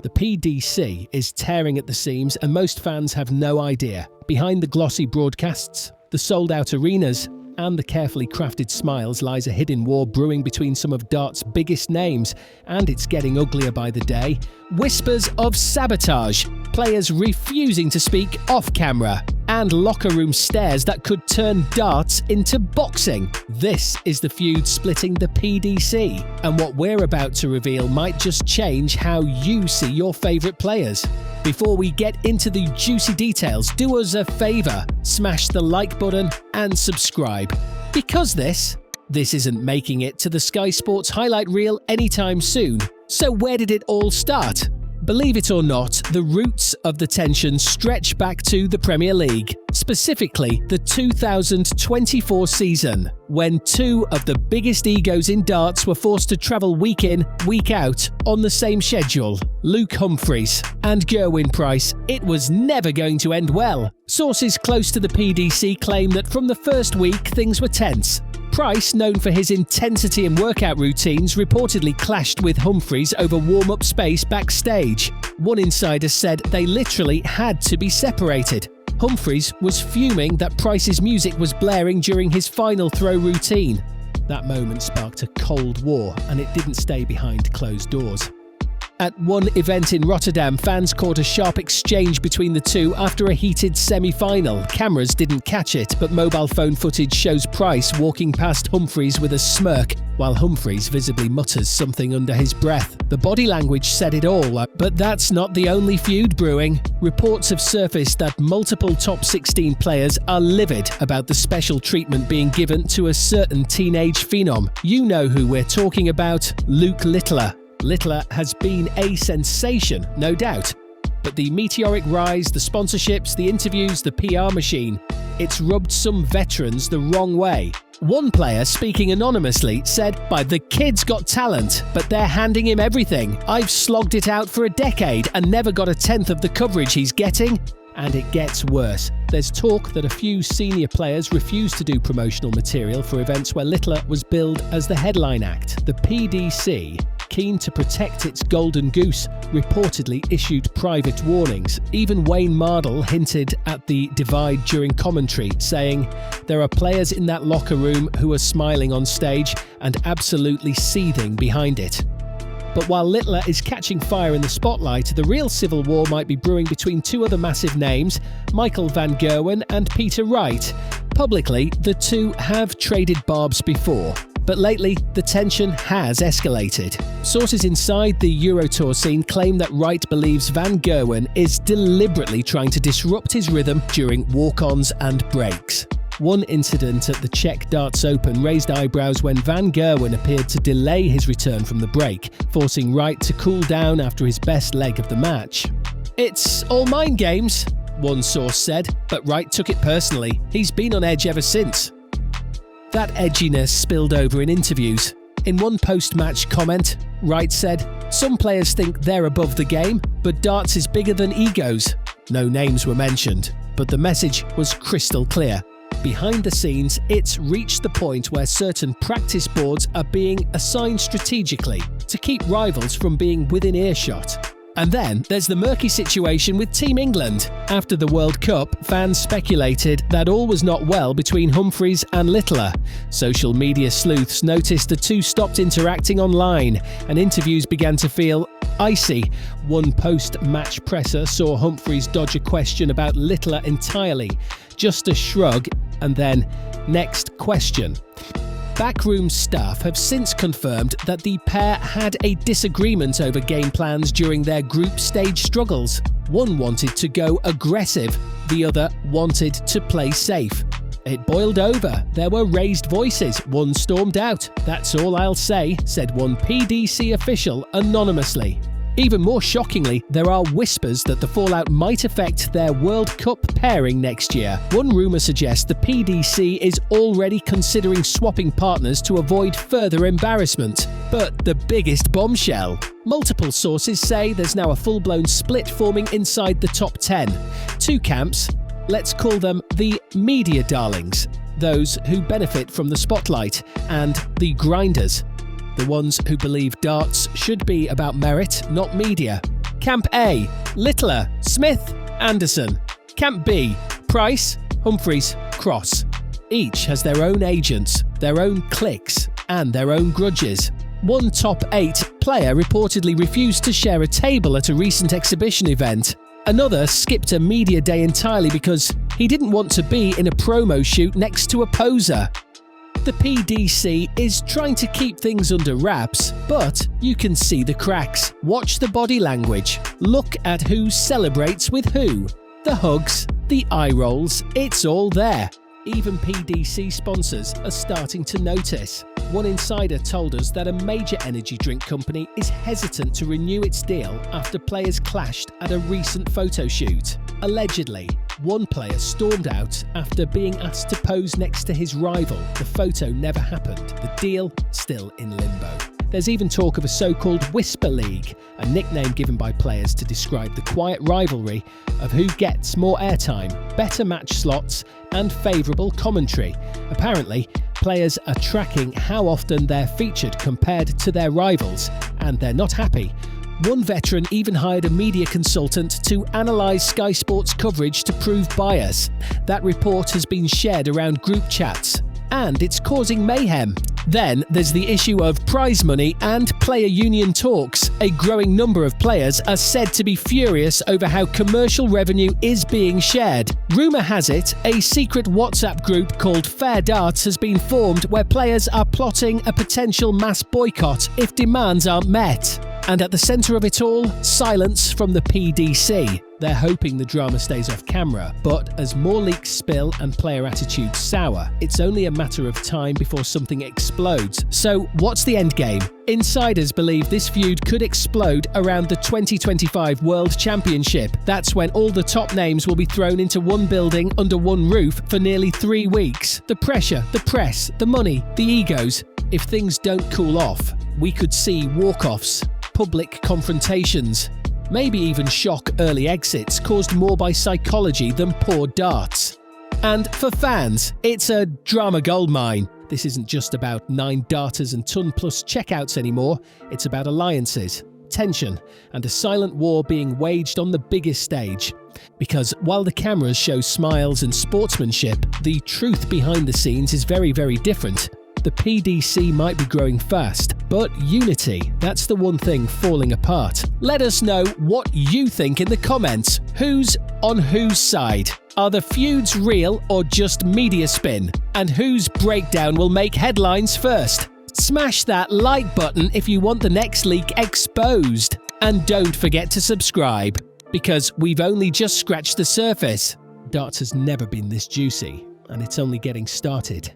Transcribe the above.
The PDC is tearing at the seams and most fans have no idea. Behind the glossy broadcasts, the sold-out arenas, and the carefully crafted smiles lies a hidden war brewing between some of dart's biggest names, and it's getting uglier by the day. Whispers of sabotage, players refusing to speak off-camera, and locker room stares that could turn darts into boxing. This is the feud splitting the PDC, and what we're about to reveal might just change how you see your favourite players. Before we get into the juicy details, do us a favour, smash the like button and subscribe. Because this isn't making it to the Sky Sports highlight reel anytime soon. So where did it all start? Believe it or not, the roots of the tension stretch back to the Premier League, specifically the 2024 season, when two of the biggest egos in darts were forced to travel week in, week out on the same schedule. Luke Humphries and Gerwyn Price. It was never going to end well. Sources close to the PDC claim that from the first week things were tense. Price, known for his intensity and workout routines, reportedly clashed with Humphries over warm-up space backstage. One insider said they literally had to be separated. Humphries was fuming that Price's music was blaring during his final throw routine. That moment sparked a cold war, and it didn't stay behind closed doors. At one event in Rotterdam, fans caught a sharp exchange between the two after a heated semi-final. Cameras didn't catch it, but mobile phone footage shows Price walking past Humphries with a smirk, while Humphries visibly mutters something under his breath. The body language said it all, but that's not the only feud brewing. Reports have surfaced that multiple top 16 players are livid about the special treatment being given to a certain teenage phenom. You know who we're talking about, Luke Littler. Littler has been a sensation, no doubt. But the meteoric rise, the sponsorships, the interviews, the PR machine, it's rubbed some veterans the wrong way. One player, speaking anonymously, said, "The kid's got talent, but they're handing him everything. I've slogged it out for a decade and never got a tenth of the coverage he's getting." And it gets worse. There's talk that a few senior players refused to do promotional material for events where Littler was billed as the headline act. The PDC, keen to protect its golden goose, reportedly issued private warnings. Even Wayne Mardle hinted at the divide during commentary, saying, "There are players in that locker room who are smiling on stage and absolutely seething behind it." But while Littler is catching fire in the spotlight, the real civil war might be brewing between two other massive names, Michael van Gerwen and Peter Wright. Publicly, the two have traded barbs before, but lately the tension has escalated. Sources inside the Eurotour scene claim that Wright believes van Gerwen is deliberately trying to disrupt his rhythm during walk-ons and breaks. One incident at the Czech Darts Open raised eyebrows when van Gerwen appeared to delay his return from the break, forcing Wright to cool down after his best leg of the match. "It's all mind games," one source said, but Wright took it personally. He's been on edge ever since. That edginess spilled over in interviews. In one post-match comment, Wright said, "Some players think they're above the game, but darts is bigger than egos." No names were mentioned, but the message was crystal clear. Behind the scenes, it's reached the point where certain practice boards are being assigned strategically to keep rivals from being within earshot. And then there's the murky situation with Team England. After the World Cup, fans speculated that all was not well between Humphries and Littler. Social media sleuths noticed the two stopped interacting online, and interviews began to feel icy. One post-match presser saw Humphries dodge a question about Littler entirely. Just a shrug, and then, "Next question." Backroom staff have since confirmed that the pair had a disagreement over game plans during their group stage struggles. One wanted to go aggressive, the other wanted to play safe. It boiled over. There were raised voices. One stormed out. "That's all I'll say," said one PDC official anonymously. Even more shockingly, there are whispers that the fallout might affect their World Cup pairing next year. One rumour suggests the PDC is already considering swapping partners to avoid further embarrassment. But the biggest bombshell. Multiple sources say there's now a full-blown split forming inside the top 10. Two camps, let's call them the media darlings, those who benefit from the spotlight, and the grinders, the ones who believe darts should be about merit, not media. Camp A: Littler, Smith, Anderson. Camp B: Price, Humphreys, Cross. Each has their own agents, their own cliques, and their own grudges. One top 8 player reportedly refused to share a table at a recent exhibition event. Another skipped a media day entirely because he didn't want to be in a promo shoot next to a poser. The PDC is trying to keep things under wraps, but you can see the cracks. Watch the body language. Look at who celebrates with who. The hugs, the eye rolls, it's all there. Even PDC sponsors are starting to notice. One insider told us that a major energy drink company is hesitant to renew its deal after players clashed at a recent photo shoot. Allegedly, one player stormed out after being asked to pose next to his rival. The photo never happened. The deal still in limbo. There's even talk of a so-called Whisper League, a nickname given by players to describe the quiet rivalry of who gets more airtime, better match slots, and favourable commentary. Apparently, players are tracking how often they're featured compared to their rivals, and they're not happy. One veteran even hired a media consultant to analyse Sky Sports coverage to prove bias. That report has been shared around group chats, and it's causing mayhem. Then there's the issue of prize money and player union talks. A growing number of players are said to be furious over how commercial revenue is being shared. Rumour has it, a secret WhatsApp group called Fair Darts has been formed where players are plotting a potential mass boycott if demands aren't met. And at the centre of it all, silence from the PDC. They're hoping the drama stays off camera, but as more leaks spill and player attitudes sour, it's only a matter of time before something explodes. So what's the end game? Insiders believe this feud could explode around the 2025 World Championship. That's when all the top names will be thrown into one building under one roof for nearly 3 weeks. The pressure, the press, the money, the egos. If things don't cool off, we could see walk-offs, public confrontations, maybe even shock early exits caused more by psychology than poor darts. And for fans, it's a drama goldmine. This isn't just about 9 darters and ton-plus checkouts anymore, it's about alliances, tension, and a silent war being waged on the biggest stage. Because while the cameras show smiles and sportsmanship, the truth behind the scenes is very, very different. The PDC might be growing fast, but unity, that's the one thing falling apart. Let us know what you think in the comments. Who's on whose side? Are the feuds real or just media spin? And whose breakdown will make headlines first? Smash that like button if you want the next leak exposed. And don't forget to subscribe, because we've only just scratched the surface. Darts has never been this juicy, and it's only getting started.